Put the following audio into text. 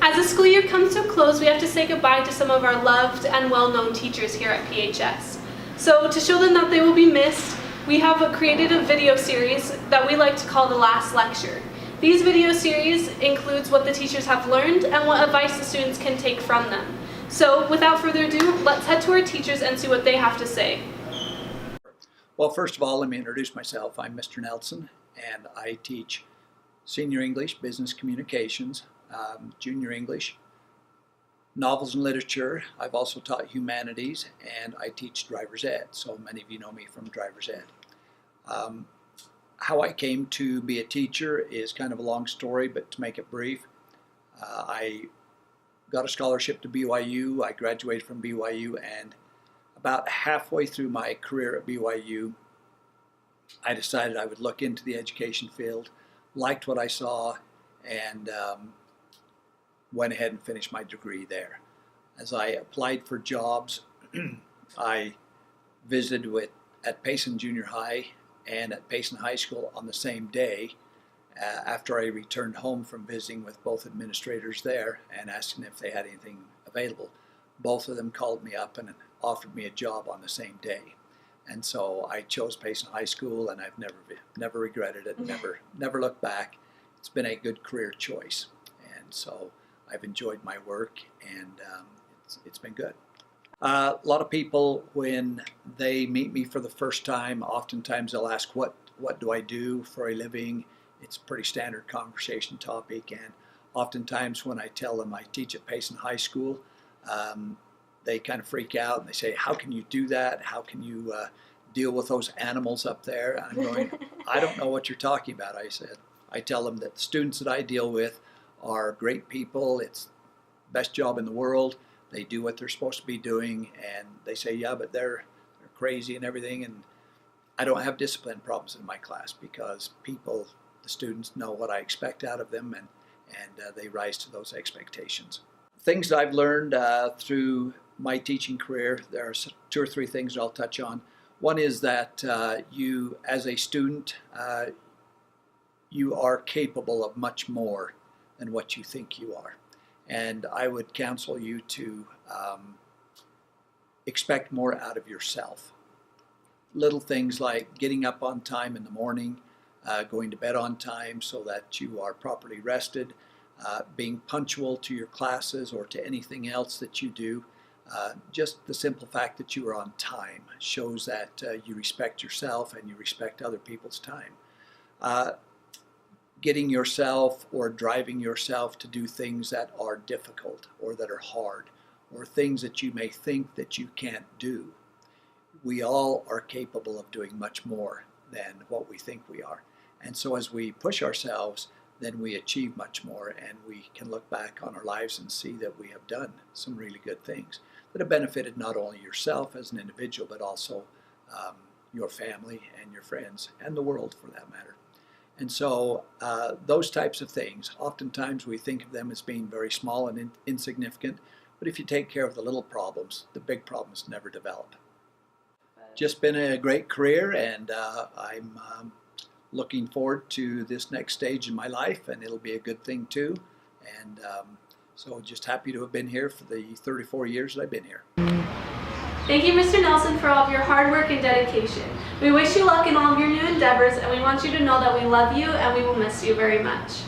As the school year comes to a close, we have to say goodbye to some of our loved and well-known teachers here at PHS. So to show them that they will be missed, we have created a video series that we like to call The Last Lecture. These video series includes what the teachers have learned and what advice the students can take from them. So without further ado, let's head to our teachers and see what they have to say. Well, first of all, let me introduce myself. I'm Mr. Nelson, and I teach Senior English, Business Communications, Junior English, Novels and Literature. I've also taught Humanities, and I teach Driver's Ed, so many of you know me from Driver's Ed. How I came to be a teacher is kind of a long story, but to make it brief, I got a scholarship to BYU. I graduated from BYU, and about halfway through my career at BYU, I decided I would look into the education field, liked what I saw, and went ahead and finished my degree there. As I applied for jobs, I visited at Payson Junior High and at Payson High School on the same day after I returned home from visiting with both administrators there and asking if they had anything available. Both of them called me up and offered me a job on the same day. And so I chose Payson High School, and I've never regretted it, never looked back. It's been a good career choice. And so I've enjoyed my work, and it's been good. A lot of people, when they meet me for the first time, oftentimes they'll ask, what do I do for a living? It's a pretty standard conversation topic, and oftentimes when I tell them I teach at Payson High School, they kind of freak out and they say, how can you do that? How can you deal with those animals up there? And I'm going, I don't know what you're talking about. I tell them that the students that I deal with are great people. It's the best job in the world. They do what they're supposed to be doing, and they say, yeah, but they're crazy and everything. And I don't have discipline problems in my class because the students know what I expect out of them, and they rise to those expectations. Things that I've learned through my teaching career, there are 2 or 3 things that I'll touch on. One is that you, as a student, you are capable of much more than what you think you are. And I would counsel you to expect more out of yourself. Little things like getting up on time in the morning, going to bed on time so that you are properly rested, being punctual to your classes or to anything else that you do. Just the simple fact that you are on time shows that you respect yourself and you respect other people's time. Getting yourself or driving yourself to do things that are difficult or that are hard or things that you may think that you can't do. We all are capable of doing much more than what we think we are. And so as we push ourselves, then we achieve much more, and we can look back on our lives and see that we have done some really good things that have benefited not only yourself as an individual, but also your family and your friends and the world for that matter. And so those types of things, oftentimes we think of them as being very small and insignificant, but if you take care of the little problems, the big problems never develop. Just been a great career, and I'm looking forward to this next stage in my life, and it'll be a good thing too. And so just happy to have been here for the 34 years that I've been here. Thank you, Mr. Nelson, for all of your hard work and dedication. We wish you luck in all of your new endeavors, and we want you to know that we love you and we will miss you very much.